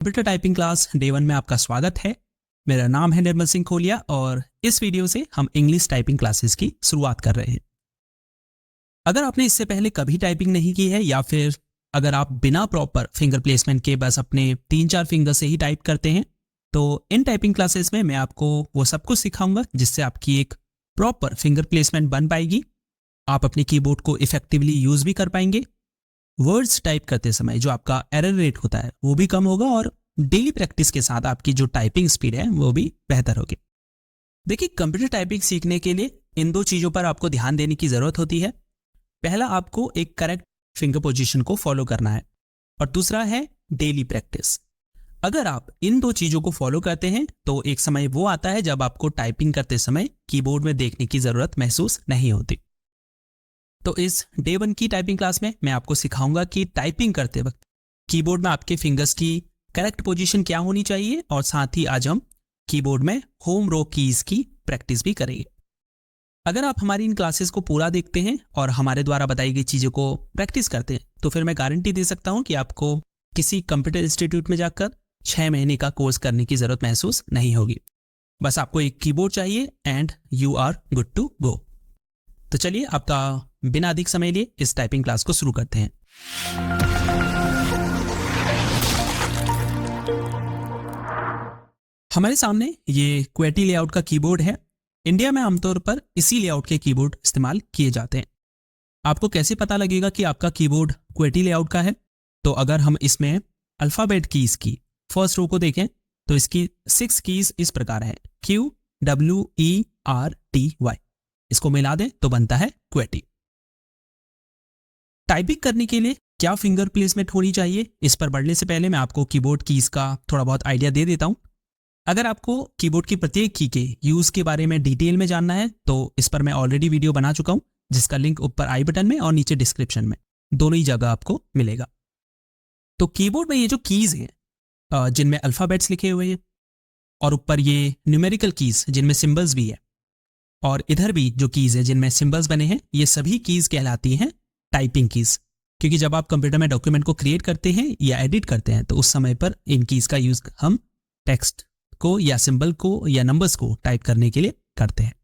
Computer typing class day 1 में आपका स्वागत है। मेरा नाम है निर्मल सिंह खोलिया और इस वीडियो से हम इंग्लिश टाइपिंग क्लासेस की शुरुआत कर रहे हैं। अगर आपने इससे पहले कभी टाइपिंग नहीं की है या फिर अगर आप बिना प्रॉपर फिंगर प्लेसमेंट के बस अपने 3-4 फिंगर से ही टाइप करते हैं, तो इन टाइपिंग क्लासेस में मैं आपको वो सब कुछ सिखाऊंगा जिससे आपकी एक प्रॉपर फिंगर प्लेसमेंट बन पाएगी। आप अपने कीबोर्ड को इफेक्टिवली यूज भी कर पाएंगे। वर्ड्स टाइप करते समय जो आपका एरर रेट होता है वो भी कम होगा और डेली प्रैक्टिस के साथ आपकी जो टाइपिंग स्पीड है वो भी बेहतर होगी। देखिए, कंप्यूटर टाइपिंग सीखने के लिए इन दो चीज़ों पर आपको ध्यान देने की ज़रूरत होती है। पहला, आपको एक करेक्ट फिंगर पोजीशन को फॉलो करना है और दूसरा है डेली प्रैक्टिस। अगर आप इन दो चीज़ों को फॉलो करते हैं तो एक समय वो आता है जब आपको टाइपिंग करते समय कीबोर्ड में देखने की ज़रूरत महसूस नहीं होती। तो इस डे 1 की टाइपिंग क्लास में मैं आपको सिखाऊंगा कि टाइपिंग करते वक्त कीबोर्ड में आपके फिंगर्स की करेक्ट पोजीशन क्या होनी चाहिए और साथ ही आज हम कीबोर्ड में होम रो कीज की प्रैक्टिस भी करेंगे। अगर आप हमारी इन क्लासेस को पूरा देखते हैं और हमारे द्वारा बताई गई चीज़ों को प्रैक्टिस करते हैं तो फिर मैं गारंटी दे सकता हूं कि आपको किसी कंप्यूटर इंस्टीट्यूट में जाकर 6 महीने का कोर्स करने की ज़रूरत महसूस नहीं होगी। बस आपको एक कीबोर्ड चाहिए and you are good to go. तो चलिए, आपका बिना अधिक समय लिए इस टाइपिंग क्लास को शुरू करते हैं। हमारे सामने ये क्वेटी लेआउट का कीबोर्ड है। इंडिया में आमतौर पर इसी लेआउट के कीबोर्ड इस्तेमाल किए जाते हैं। आपको कैसे पता लगेगा कि आपका कीबोर्ड क्वेटी लेआउट का है? तो अगर हम इसमें अल्फाबेट कीज की फर्स्ट रो को देखें तो इसकी 6 कीज इस प्रकार है, QWERTY। इसको मिला दें तो बनता है क्वेटी। टाइपिंग करने के लिए क्या फिंगर प्लेसमेंट होनी चाहिए, इस पर बढ़ने से पहले मैं आपको कीबोर्ड कीज का थोड़ा बहुत आइडिया दे देता हूं। अगर आपको कीबोर्ड की प्रत्येक की के यूज के बारे में डिटेल में जानना है तो इस पर मैं ऑलरेडी वीडियो बना चुका हूं, जिसका लिंक ऊपर आई बटन में और नीचे डिस्क्रिप्शन में दोनों ही जगह आपको मिलेगा। तो कीबोर्ड में ये जो कीज हैं जिनमें अल्फाबेट्स लिखे हुए हैं और ऊपर ये न्यूमेरिकल कीज जिनमें सिंबल्स भी है और इधर भी जो कीज है जिनमें सिंबल्स बने हैं, ये सभी कीज कहलाती हैं टाइपिंग कीज। क्योंकि जब आप कंप्यूटर में डॉक्यूमेंट को क्रिएट करते हैं या एडिट करते हैं तो उस समय पर इन कीज का यूज हम टेक्स्ट को या सिंबल को या नंबर्स को टाइप करने के लिए करते हैं।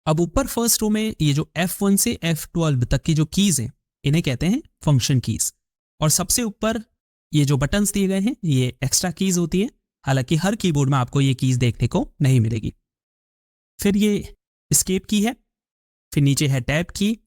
अब ऊपर फर्स्ट रो में ये जो F1 से F12 तक की जो कीज हैं इन्हें कहते हैं फंक्शन कीज और सबसे ऊपर ये जो बटन्स दिए गए हैं ये एक्स्ट्रा कीज होती है। हालांकि हर कीबोर्ड में आपको ये कीज देखने को नहीं मिलेगी। फिर ये एस्केप की है, फिर नीचे है टैब की,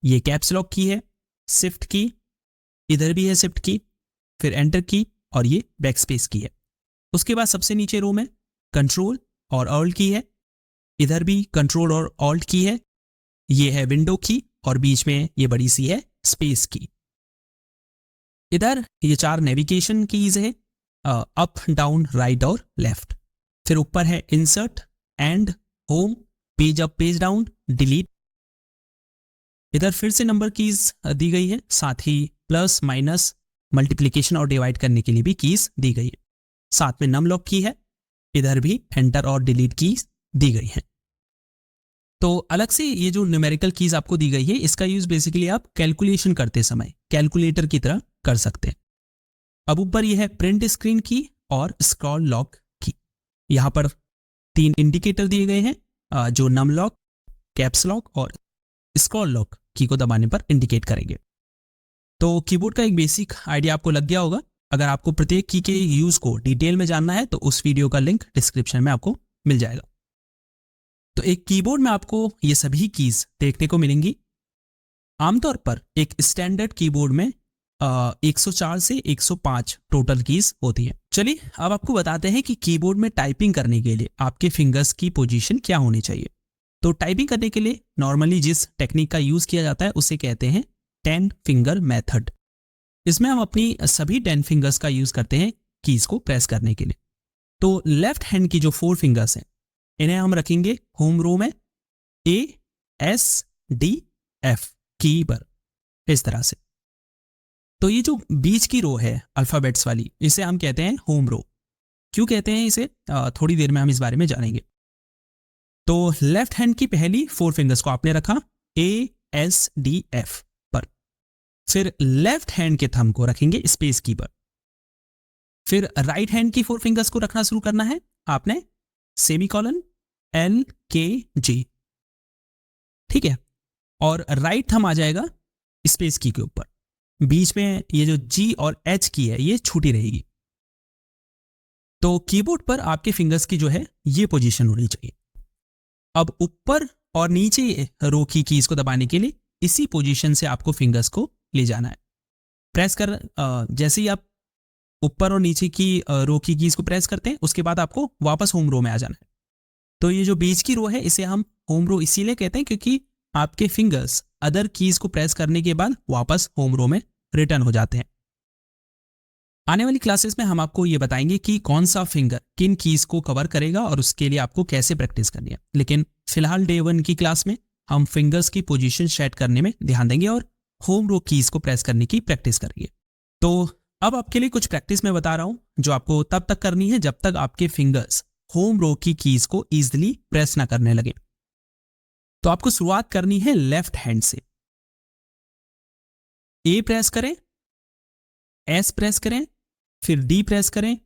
ये कैप्स लॉक की है, शिफ्ट की, इधर भी है शिफ्ट की, फिर एंटर की और ये बैकस्पेस की है। उसके बाद सबसे नीचे रो में कंट्रोल और ऑल्ट की है, इधर भी कंट्रोल और ऑल्ट की है, ये है विंडो की और बीच में ये बड़ी सी है स्पेस की। इधर ये 4 नेविगेशन कीज है, अप डाउन राइट और लेफ्ट। फिर ऊपर है insert, and, home, page up page down, delete. इधर फिर से नंबर कीज दी गई है, साथ ही प्लस माइनस मल्टीप्लिकेशन और डिवाइड करने के लिए भी कीज दी गई है। साथ में नम लॉक की है, इधर भी एंटर और डिलीट कीज दी गई है। तो अलग से ये जो न्यूमेरिकल कीज आपको दी गई है इसका यूज बेसिकली आप कैलकुलेशन करते समय कैलकुलेटर की तरह कर सकते हैं। अब ऊपर ये है प्रिंट स्क्रीन की और स्क्रॉल लॉक की। यहां पर 3 इंडिकेटर दिए गए हैं जो नम लॉक, कैप्स लॉक और स्क्रॉल लॉक की को दबाने पर इंडिकेट करेंगे। तो कीबोर्ड का एक बेसिक आइडिया आपको लग गया होगा। अगर आपको प्रत्येक की के यूज को डिटेल में जानना है तो उस वीडियो का लिंक डिस्क्रिप्शन में आपको मिल जाएगा। तो एक कीबोर्ड में आपको ये सभी कीज देखने को मिलेंगी। आमतौर पर एक स्टैंडर्ड कीबोर्ड में 104 से 105 टोटल कीज होती है। चलिए, अब आपको बताते हैं कि कीबोर्ड में टाइपिंग करने के लिए आपके फिंगर्स की पोजीशन क्या होनी चाहिए। तो टाइपिंग करने के लिए नॉर्मली जिस टेक्निक का यूज किया जाता है उसे कहते हैं 10 फिंगर मेथड। इसमें हम अपनी सभी 10 फिंगर्स का यूज करते हैं कीज को प्रेस करने के लिए। तो लेफ्ट हैंड की जो 4 फिंगर्स हैं इन्हें हम रखेंगे होम रो में ASDF की पर, इस तरह से। तो ये जो बीच की रो है अल्फाबेट्स वाली इसे हम कहते हैं होम रो। क्यों कहते हैं इसे, थोड़ी देर में हम इस बारे में जानेंगे। तो लेफ्ट हैंड की पहली 4 फिंगर्स को आपने रखा ASDF पर, फिर लेफ्ट हैंड के थंब को रखेंगे स्पेस की पर। फिर राइट हैंड की 4 फिंगर्स को रखना शुरू करना है आपने सेमीकोलन LKG, ठीक है। और राइट थंब आ जाएगा स्पेस की के ऊपर, बीच में ये जो G और H की है ये छूटी रहेगी। तो कीबोर्ड पर आपके फिंगर्स की जो है ये पोजीशन होनी चाहिए। अब ऊपर और नीचे रो की कीज को दबाने के लिए इसी पोजीशन से आपको फिंगर्स को ले जाना है। प्रेस कर जैसे ही आप ऊपर और नीचे की रो की कीज को प्रेस करते हैं उसके बाद आपको वापस होम रो में आ जाना है। तो ये जो बीच की रो है इसे हम होम रो इसीलिए कहते हैं क्योंकि आपके फिंगर्स अदर कीज को प्रेस करने के बाद वापस होम रो में रिटर्न हो जाते हैं। आने वाली क्लासेस में हम आपको ये बताएंगे कि कौन सा फिंगर किन कीज को कवर करेगा और उसके लिए आपको कैसे प्रैक्टिस करनी है। लेकिन फिलहाल डे 1 की क्लास में हम फिंगर्स की पोजीशन सेट करने में ध्यान देंगे और होम रो कीज को प्रेस करने की प्रैक्टिस करेंगे। तो अब आपके लिए कुछ प्रैक्टिस मैं बता रहा हूं जो आपको तब तक करनी है जब तक आपके फिंगर्स होम रो की कीज को इजीली प्रेस ना करने लगे। तो आपको शुरुआत करनी है लेफ्ट हैंड से। ए प्रेस करें, एस प्रेस करें, फिर डी प्रेस करें,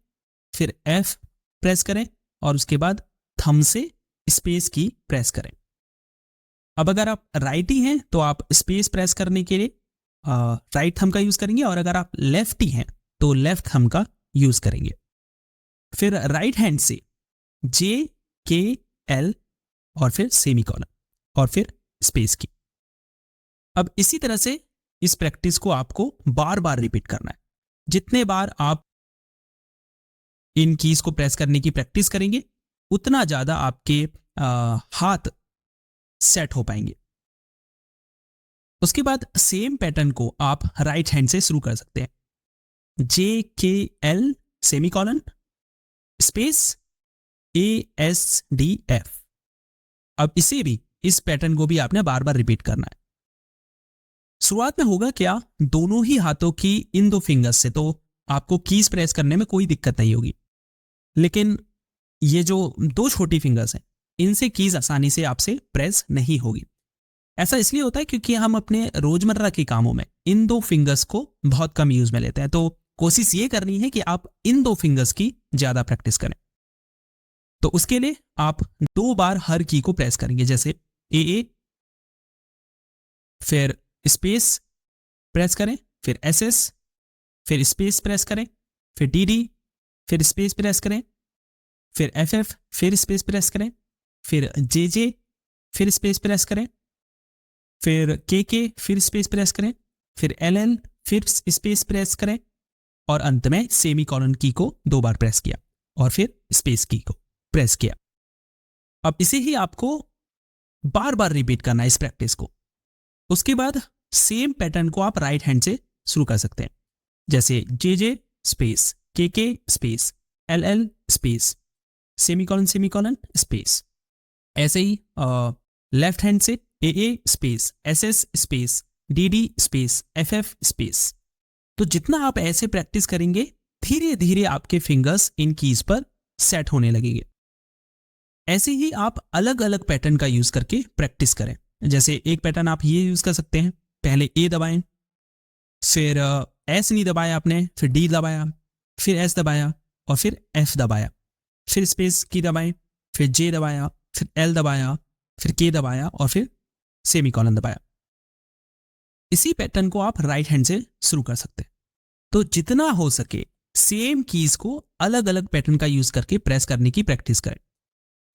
फिर एफ प्रेस करें और उसके बाद थंब से स्पेस की प्रेस करें। अब अगर आप राइटी हैं तो आप स्पेस प्रेस करने के लिए राइट थंब का यूज करेंगे और अगर आप लेफ्टी हैं तो लेफ्ट थंब का यूज करेंगे। फिर राइट हैंड से JKL और फिर सेमीकोलन और फिर स्पेस की। अब इसी तरह से इस प्रैक्टिस को आपको बार बार रिपीट करना है। जितने बार आप इन कीज को प्रेस करने की प्रैक्टिस करेंगे उतना ज्यादा आपके हाथ सेट हो पाएंगे। उसके बाद सेम पैटर्न को आप राइट हैंड से शुरू कर सकते हैं। JKL semicolon space ASDF। अब इसे भी इस पैटर्न को भी आपने बार बार रिपीट करना है। शुरुआत में होगा क्या, दोनों ही हाथों की इन 2 फिंगर्स से तो आपको कीज प्रेस करने में कोई दिक्कत नहीं होगी, लेकिन ये जो 2 छोटी फिंगर्स हैं इनसे कीज आसानी से आपसे प्रेस नहीं होगी। ऐसा इसलिए होता है क्योंकि हम अपने रोजमर्रा के कामों में इन 2 फिंगर्स को बहुत कम यूज में लेते हैं। तो कोशिश ये करनी है कि आप इन 2 फिंगर्स की ज्यादा प्रैक्टिस करें। तो उसके लिए आप 2 बार हर की को प्रेस करेंगे, जैसे AA, फिर स्पेस प्रेस करें, फिर SS, फिर स्पेस प्रेस करें, फिर DD, फिर स्पेस प्रेस करें, फिर FF, फिर स्पेस प्रेस करें, फिर JJ, फिर स्पेस प्रेस करें, फिर KK, फिर स्पेस प्रेस करें, फिर LL, फिर स्पेस प्रेस करें और अंत में सेमीकोलन की को 2 बार प्रेस किया और फिर स्पेस की को प्रेस किया। अब इसे ही आपको बार बार रिपीट करना है इस प्रैक्टिस को। उसके बाद सेम पैटर्न को आप राइट हैंड से शुरू कर सकते हैं, जैसे JJ space KK space LL space semicolon semicolon space. ऐसे ही लेफ्ट हैंड से AA space SS space DD space FF space. तो जितना आप ऐसे प्रैक्टिस करेंगे धीरे धीरे आपके फिंगर्स इन कीज पर सेट होने लगेंगे। ऐसे ही आप अलग अलग पैटर्न का यूज करके प्रैक्टिस करें। जैसे एक पैटर्न आप ये यूज कर सकते हैं, पहले A दबाएं, फिर S नहीं दबाया आपने, फिर D दबाया, फिर S दबाया और फिर F दबाया, फिर स्पेस की दबाएं, फिर J दबाया, फिर L दबाया, फिर K दबाया और फिर सेमीकोलन दबाया। इसी पैटर्न को आप राइट हैंड से शुरू कर सकते हैं। तो जितना हो सके सेम कीज को अलग अलग पैटर्न का यूज करके प्रेस करने की प्रैक्टिस करें।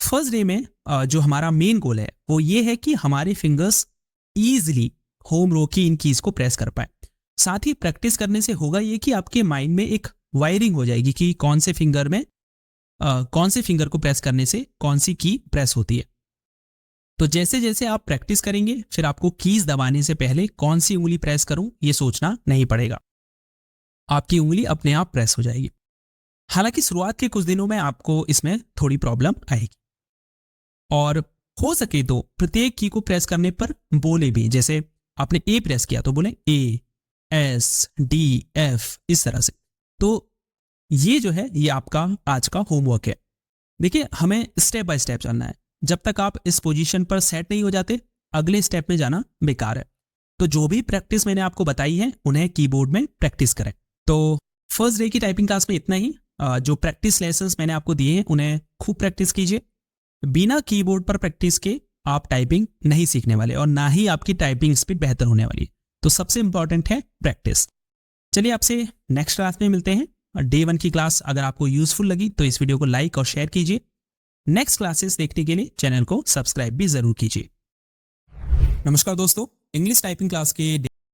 फर्स्ट डे में जो हमारा मेन गोल है वो ये है कि हमारे फिंगर्स इजीली होम रो की इन कीज को प्रेस कर पाए। साथ ही प्रैक्टिस करने से होगा ये कि आपके माइंड में एक वायरिंग हो जाएगी कि कौन से फिंगर को प्रेस करने से कौन सी की प्रेस होती है। तो जैसे जैसे आप प्रैक्टिस करेंगे फिर आपको कीज दबाने से पहले कौन सी उंगली प्रेस करूं ये सोचना नहीं पड़ेगा, आपकी उंगली अपने आप प्रेस हो जाएगी। हालांकि शुरुआत के कुछ दिनों में आपको इसमें थोड़ी प्रॉब्लम आएगी और हो सके तो प्रत्येक की को प्रेस करने पर बोले भी, जैसे आपने A प्रेस किया तो बोले A S D F इस तरह से। तो ये जो है ये आपका आज का होमवर्क है। देखिए हमें स्टेप बाय स्टेप चलना है, जब तक आप इस पोजीशन पर सेट नहीं हो जाते अगले स्टेप में जाना बेकार है। तो जो भी प्रैक्टिस मैंने आपको बताई है उन्हें कीबोर्ड में प्रैक्टिस करें। तो फर्स्ट डे की टाइपिंग क्लास में इतना ही। जो प्रैक्टिस लेसन्स मैंने आपको दिए हैं उन्हें खूब प्रैक्टिस कीजिए। बिना कीबोर्ड पर प्रैक्टिस के आप टाइपिंग नहीं सीखने वाले और ना ही आपकी टाइपिंग स्पीड बेहतर होने वाली। तो सबसे इंपॉर्टेंट है प्रैक्टिस। चलिए आपसे नेक्स्ट क्लास में मिलते हैं। डे 1 की क्लास अगर आपको यूजफुल लगी तो इस वीडियो को लाइक और शेयर कीजिए। नेक्स्ट क्लासेस देखने के लिए चैनल को सब्सक्राइब भी जरूर कीजिए। नमस्कार दोस्तों, इंग्लिश टाइपिंग क्लास के